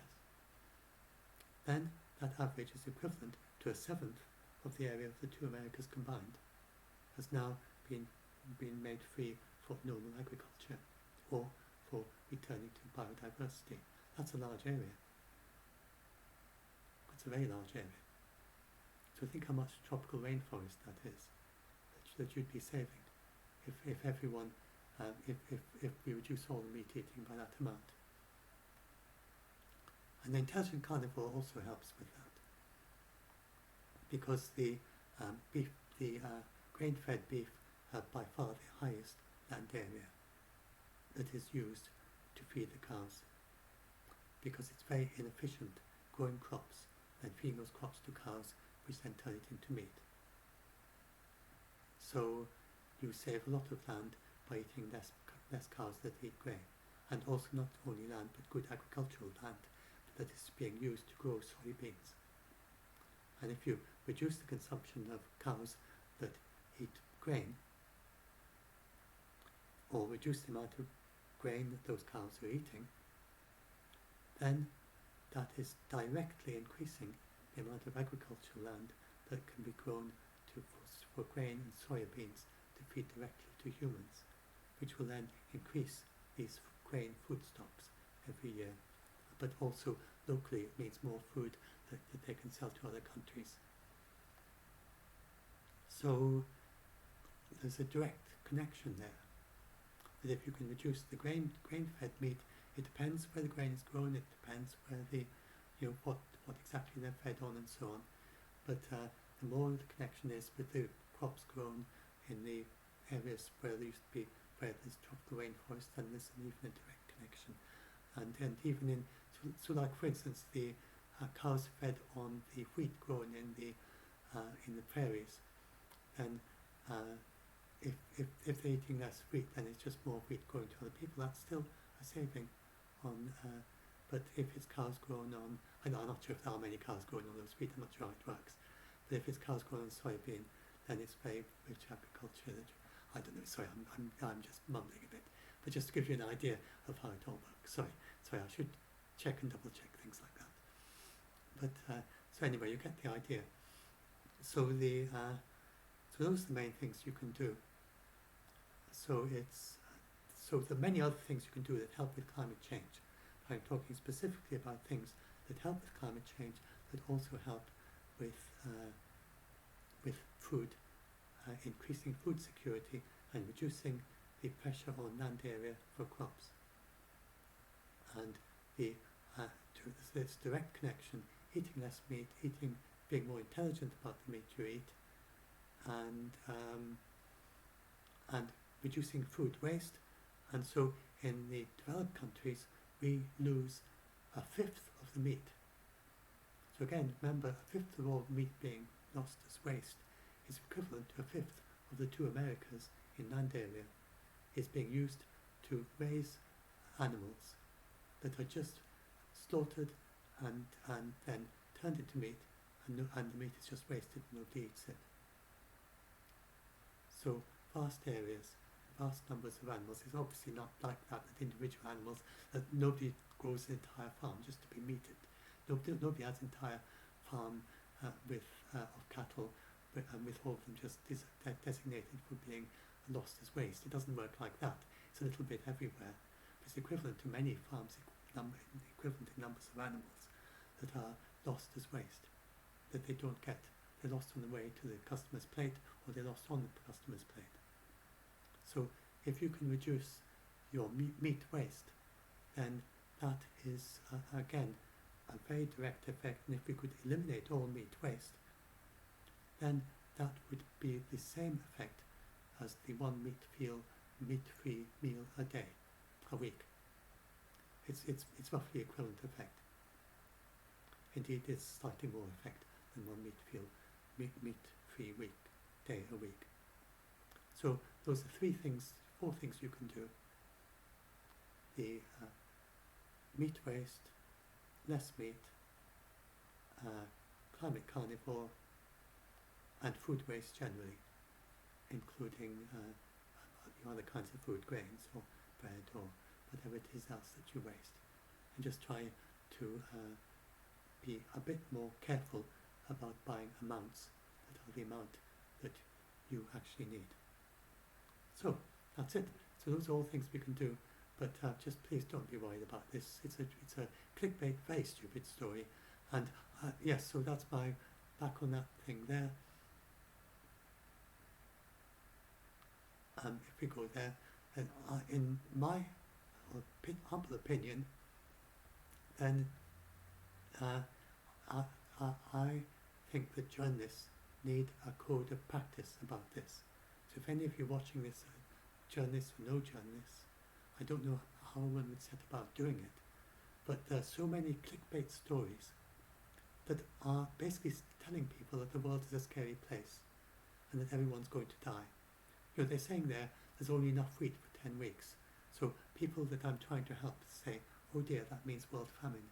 then that average is equivalent to a seventh of the area of the two Americas combined, has now been made free for normal agriculture or for returning to biodiversity. That's a large area. That's a very large area. So think how much tropical rainforest that is, that you'd be saving if everyone, if we reduce all the meat eating by that amount. And the intelligent carnivore also helps with that, because the grain-fed beef have by far the highest land area that is used to feed the cows, because it's very inefficient growing crops and feeding those crops to cows, which then turn it into meat. So you save a lot of land by eating less cows that eat grain, and also not only land but good agricultural land that is being used to grow soybeans. And if you reduce the consumption of cows that eat grain, or reduce the amount of grain that those cows are eating, then that is directly increasing the amount of agricultural land that can be grown for grain and soybeans to feed directly to humans, which will then increase these grain food stocks every year. But also locally it means more food that they can sell to other countries. So there's a direct connection there. that if you can reduce the grain-fed meat, it depends where the grain is grown, it depends where what exactly they're fed on and so on. But the more the connection is with the crops grown in the areas where there used to be, where there's tropical rainforest, then there's even a direct connection. And even in, so like for instance, the cows fed on the wheat grown in the prairies, then if they're eating less wheat, then it's just more wheat going to other people. That's still a saving on. But if it's cows grown on, I'm not sure if there are many cows growing on those wheat. I'm not sure how it works. But if it's cows grown on soybean, then it's very rich agriculture. I don't know. Sorry, I'm just mumbling a bit. But just to give you an idea of how it all works. Sorry, I should check and double check things like that. But so anyway, you get the idea. So so those are the main things you can do. So so there are many other things you can do that help with climate change. I'm talking specifically about things that help with climate change, that also help with food, increasing food security and reducing the pressure on land area for crops. And this direct connection, eating less meat, being more intelligent about the meat you eat, and reducing food waste. And so in the developed countries, we lose a fifth of the meat. So again, remember, a fifth of all meat being lost as waste is equivalent to a fifth of the 2 Americas in land area is being used to raise animals that are just slaughtered and then turned into meat, and the meat is just wasted and nobody eats it. So vast areas, vast numbers of animals. It's obviously not like that individual animals, that nobody grows an entire farm just to be meated. Nobody has an entire farm of cattle with all of them just designated for being lost as waste. It doesn't work like that. It's a little bit everywhere. It's equivalent to many farms, equivalent in numbers of animals that are lost as waste, that they don't get. They're lost on the way to the customer's plate, or they're lost on the customer's plate. So if you can reduce your meat waste, then that is, again, a very direct effect. And if we could eliminate all meat waste, then that would be the same effect as the 1 meat-free meal a week. It's roughly equivalent effect. Indeed, it's slightly more effect than 1 meat-free day a week. So those are 4 things you can do. The meat waste, less meat, climate carnivore, and food waste generally, including other kinds of food, grains or bread or whatever it is else that you waste. And just try to be a bit more careful about buying amounts that are the amount that you actually need. So that's it. So those are all things we can do, but just please don't be worried about this. It's a clickbait, very stupid story. And yes, so that's my back on that thing there. If we go there, then in my humble opinion, then I think that journalists need a code of practice about this. So if any of you watching this are journalists or no journalists, I don't know how one would set about doing it, but there are so many clickbait stories that are basically telling people that the world is a scary place and that everyone's going to die. They're saying there's only enough wheat for 10 weeks. So people that I'm trying to help say, oh dear, that means world famine.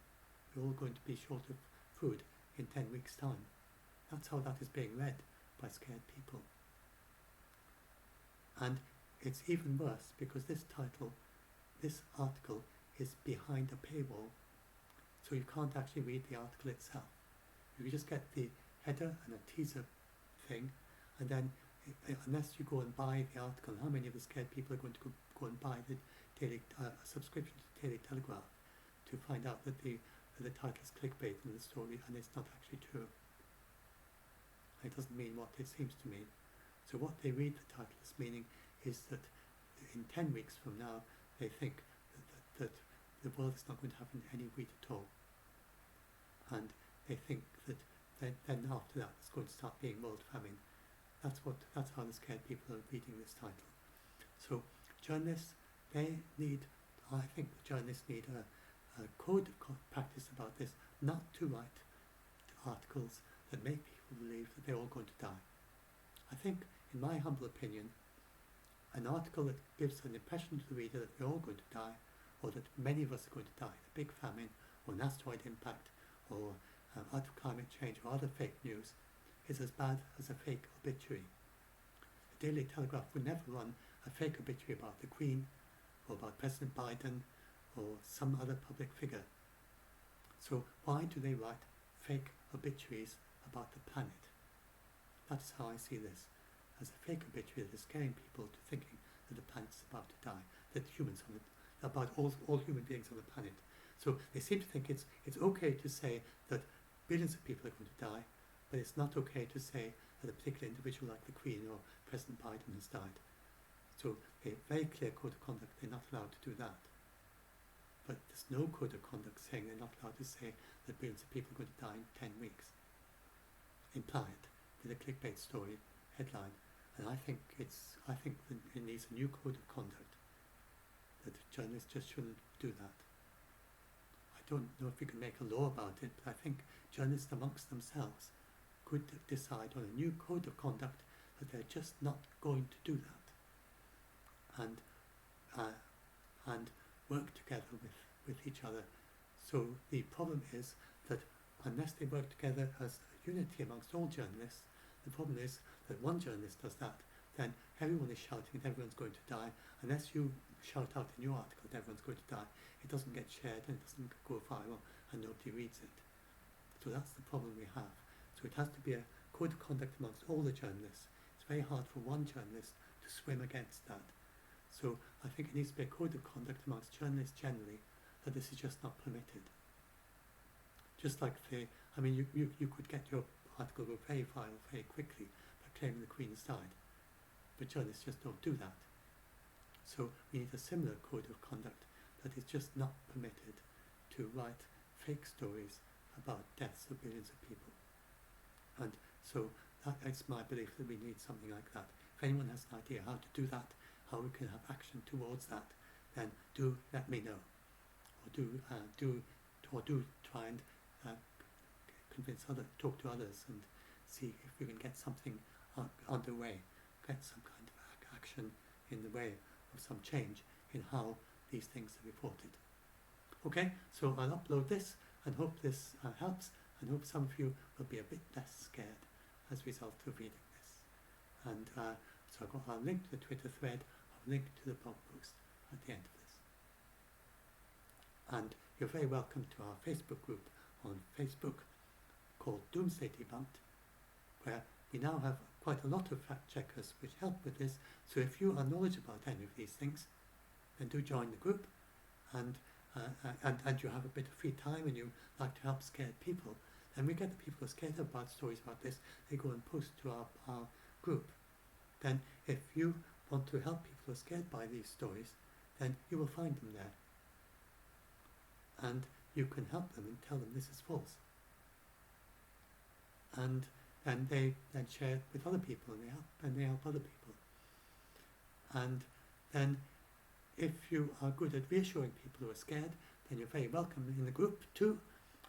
We're all going to be short of food in 10 weeks' time. That's how that is being read by scared people. And it's even worse because this article is behind a paywall, so you can't actually read the article itself. You just get the header and a teaser thing, and then unless you go and buy the article, how many of the scared people are going to go and buy the daily subscription to Daily Telegraph to find out that the title's clickbait in the story and it's not actually true? It doesn't mean what it seems to mean. So what they read the title as meaning is that in 10 weeks from now they think that the world is not going to have any wheat at all, and they think that then after that it's going to start being world famine. That's how the scared people are reading this title. So journalists, I think journalists need a code of practice about this, not to write articles that make people believe that they're all going to die. I think, in my humble opinion, an article that gives an impression to the reader that we're all going to die, or that many of us are going to die, a big famine, or an asteroid impact, or out of climate change, or other fake news, is as bad as a fake obituary. The Daily Telegraph would never run a fake obituary about the Queen, or about President Biden, or some other public figure. So why do they write fake obituaries about the planet? That's how I see this, as a fake obituary that is scaring people to thinking that the planet's about to die, that humans on it, about all human beings on the planet. So they seem to think it's okay to say that billions of people are going to die, but it's not okay to say that a particular individual like the Queen or President Biden has died. So a very clear code of conduct, they're not allowed to do that. But there's no code of conduct saying they're not allowed to say that billions of people are going to die in 10 weeks. Imply it with a clickbait story headline. And I think that it needs a new code of conduct, that journalists just shouldn't do that. I don't know if we can make a law about it, but I think journalists amongst themselves could decide on a new code of conduct that they're just not going to do that. And work together with each other. So the problem is that unless they work together as a unity amongst all journalists, the problem is that one journalist does that, then everyone is shouting that everyone's going to die. Unless you shout out in your article that everyone's going to die, it doesn't get shared and it doesn't go viral and nobody reads it. So that's the problem we have. So it has to be a code of conduct amongst all the journalists. It's very hard for one journalist to swim against that. So I think it needs to be a code of conduct amongst journalists generally, that this is just not permitted. Just like you could get your article go very viral very quickly by claiming the Queen has died, but journalists just don't do that. So we need a similar code of conduct that is just not permitted to write fake stories about deaths of billions of people. And so it's my belief that we need something like that. If anyone has an idea how to do that, how we can have action towards that, then do let me know, or do try and talk to others and see if we can get something underway, get some kind of action in the way of some change in how these things are reported. Okay, so I'll upload this and hope this helps, and hope some of you will be a bit less scared as a result of reading this. And so I'll link to the Twitter thread, I'll link to the blog post at the end of this. And you're very welcome to our Facebook group on Facebook called Doomsday Debunked, where we now have quite a lot of fact checkers which help with this. So if you are knowledgeable about any of these things, then do join the group, and you have a bit of free time and you like to help scared people, then we get the people who are scared about stories about this, they go and post to our group. Then if you want to help people who are scared by these stories, then you will find them there. And you can help them and tell them this is false. And they then share it with other people, and they help other people. And then if you are good at reassuring people who are scared, then you're very welcome in the group too.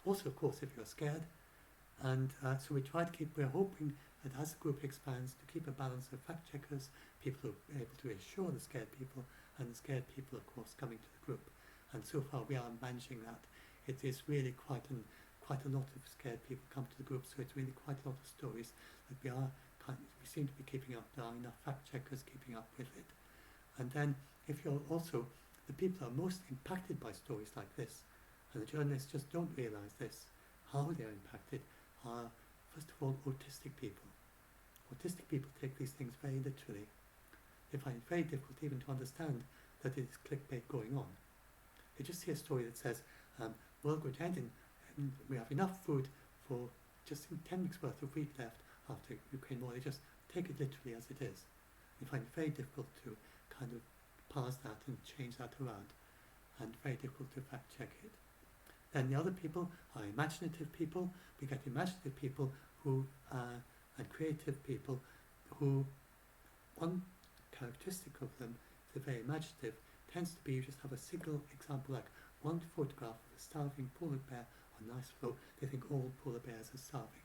Also, of course, if you're scared. And so we're hoping that as the group expands, to keep a balance of fact checkers, people who are able to reassure the scared people, and the scared people, of course, coming to the group. And so far we are managing that. It is really quite a lot of scared people come to the group, so it's really quite a lot of stories that we seem to be keeping up. There are enough fact checkers keeping up with it. And then if you're also, the people who are most impacted by stories like this, and the journalists just don't realise this, how they're impacted, are first of all autistic people. Autistic people take these things very literally. They find it very difficult even to understand that it is clickbait going on. They just see a story that says, world going to end and we have enough food for just 10 weeks worth of wheat left after Ukraine war. They just take it literally as it is. They find it very difficult to kind of parse that and change that around, and very difficult to fact check it. Then the other people are imaginative people. We get imaginative people who and creative people who, one characteristic of them, if they're very imaginative, tends to be you just have a single example, like one photograph of a starving polar bear on an ice floe. They think all polar bears are starving,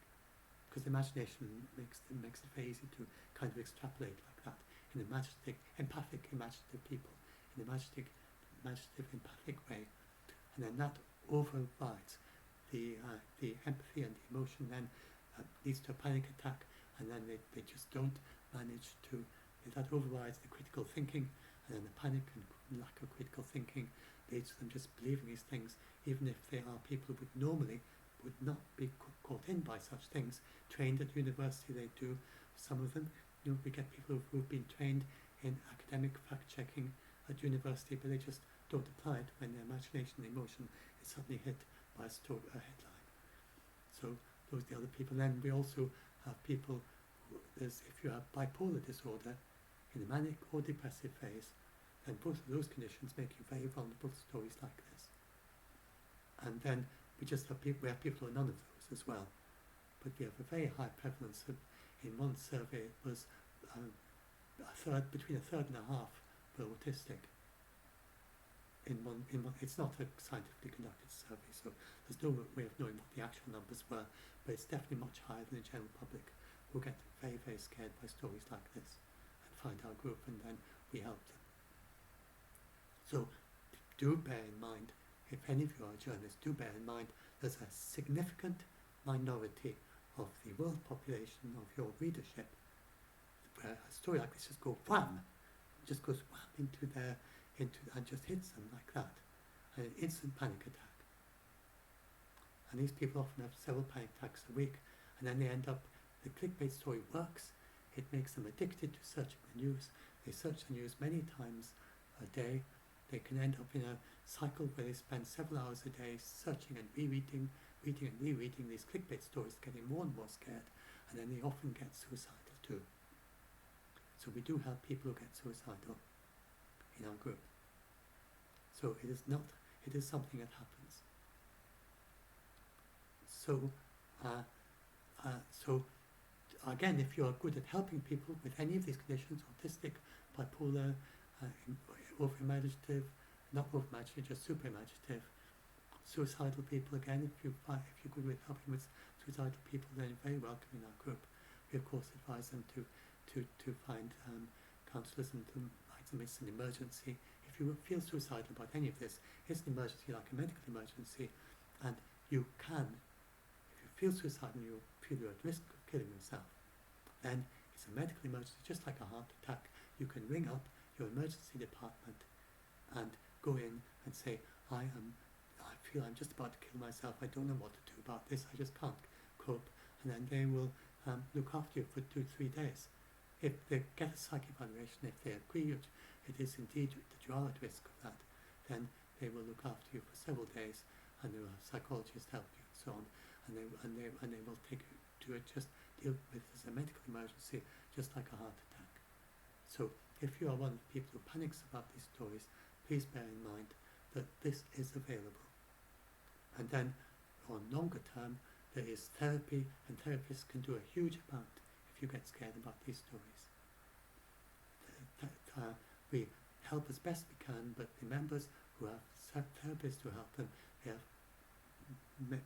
because imagination makes it very easy to kind of extrapolate like that in imaginative, empathic, imaginative people, in imaginative, empathic way, and then that overrides the empathy and the emotion. Then leads to a panic attack, and then they just don't manage to. That overrides the critical thinking, and then the panic and lack of critical thinking leads to them just believing these things, even if they are people who would not be caught in by such things. Trained at university, they do. Some of them, we get people who've been trained in academic fact-checking at university, but they just don't apply it when their imagination and emotion is suddenly hit by a headline. So those are the other people. Then we also have people, if you have bipolar disorder in a manic or depressive phase, then both of those conditions make you very vulnerable to stories like this. And then we just have people, we have people who are none of those as well. But we have a very high prevalence of, in one survey it was between a third and a half were autistic. In one, it's not a scientifically conducted survey, so there's no way of knowing what the actual numbers were, but it's definitely much higher than the general public, who get very, very scared by stories like this and find our group, and then we help them. So do bear in mind, if any of you are journalists, do bear in mind there's a significant minority of the world population, of your readership, where a story like this just goes wham, just goes wham into and just hits them like that, and an instant panic attack. And these people often have several panic attacks a week, and then they end up, the clickbait story works, it makes them addicted to searching the news. They search the news many times a day. They can end up in a cycle where they spend several hours a day searching and reading and rereading these clickbait stories, getting more and more scared, and then they often get suicidal too. So we do have people who get suicidal in our group. So it is something that happens. So again, if you're good at helping people with any of these conditions, autistic, bipolar, over-imaginative, not over-imaginative, just super-imaginative, suicidal people, again, if you're good with helping with suicidal people, then you're very welcome in our group. We of course advise them to find counsellors and to write them it's an emergency. If you feel suicidal about any of this, it's an emergency, like a medical emergency, and you can, if you feel suicidal and you feel you're at risk of killing yourself, then it's a medical emergency, just like a heart attack. You can ring up your emergency department and go in and say, I feel I'm just about to kill myself, I don't know what to do about this, I just can't cope, and then they will look after you for 2-3 days. If they get a psych evaluation, if they agree it is indeed that you are at risk of that, then they will look after you for several days, and there are psychologists help you and so on, and they will take you to it, just deal with it as a medical emergency, just like a heart attack. So if you are one of the people who panics about these stories, please bear in mind that this is available. And then on longer term, there is therapy, and therapists can do a huge amount if you get scared about these stories. We help as best we can, but the members who have therapists who help them, they have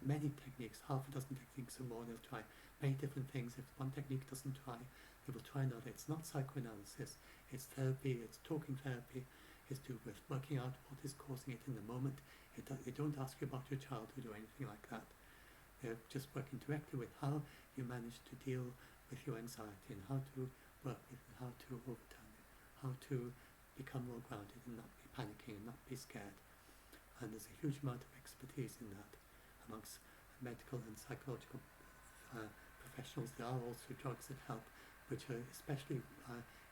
many techniques, half a dozen techniques or more. They'll try many different things. If one technique doesn't try, they will try another. It's not psychoanalysis, it's therapy, it's talking therapy, it's to with working out what is causing it in the moment. They don't ask you about your childhood or anything like that. They're just working directly with how you manage to deal with your anxiety, and how to work with it, how to overturn it, how to become more grounded and not be panicking and not be scared. And there's a huge amount of expertise in that amongst medical and psychological professionals. There are also drugs that help, which are especially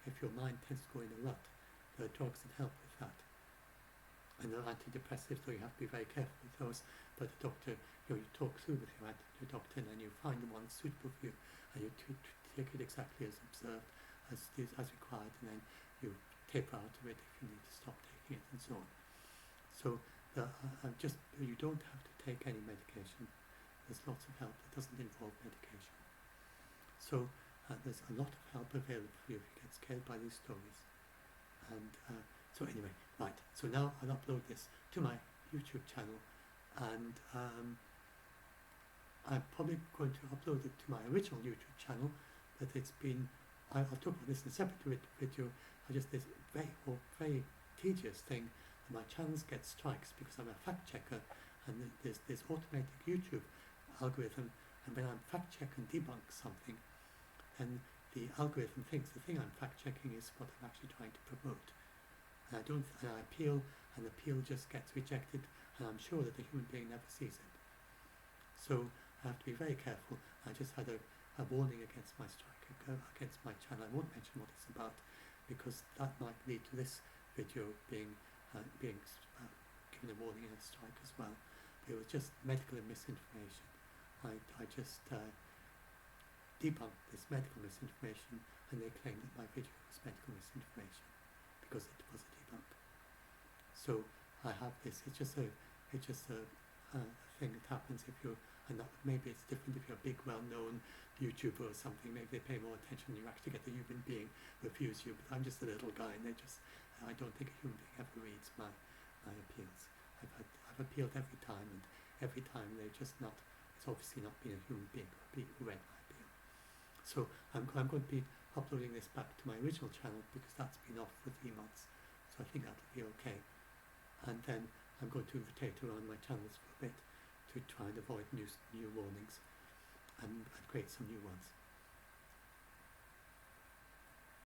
if your mind tends to go in a rut, there are drugs that help with that. And they're antidepressives, so you have to be very careful with those. But the doctor, you talk through with your doctor, and then you find the one suitable for you, and you take it exactly as observed, as required, and then you taper out of it if you need to stop taking it, and so on. So you don't have to take any medication. There's lots of help that doesn't involve medication. So there's a lot of help available for you if you get scared by these stories. And so anyway, right, so now I'll upload this to my YouTube channel, and I'm probably going to upload it to my original YouTube channel, but I'll talk about this in a separate video. This very tedious thing, that my channels get strikes because I'm a fact checker, and there's this automatic YouTube algorithm, and when I fact check and debunk something, then the algorithm thinks the thing I'm fact checking is what I'm actually trying to promote. And I appeal, and the appeal just gets rejected, and I'm sure that the human being never sees it. So I have to be very careful. I just had a warning against my strike, against my channel. I won't mention what it's about, because that might lead to this video being given a warning and a strike as well. It was just medical misinformation. I just debunked this medical misinformation, and they claimed that my video was medical misinformation because it was a debunk. So I have this. It's just a thing that happens if you're, and maybe it's different if you're a big, well-known YouTuber or something. Maybe they pay more attention. You actually get a human being refuse you. But I'm just a little guy, and I don't think a human being ever reads my appeals. I've appealed every time, and every time they're just not. It's obviously not been a human being who read my appeal. So I'm going to be uploading this back to my original channel, because that's been off for 3 months. So I think that'll be okay. And then I'm going to rotate around my channels for a bit to try and avoid new warnings and create some new ones.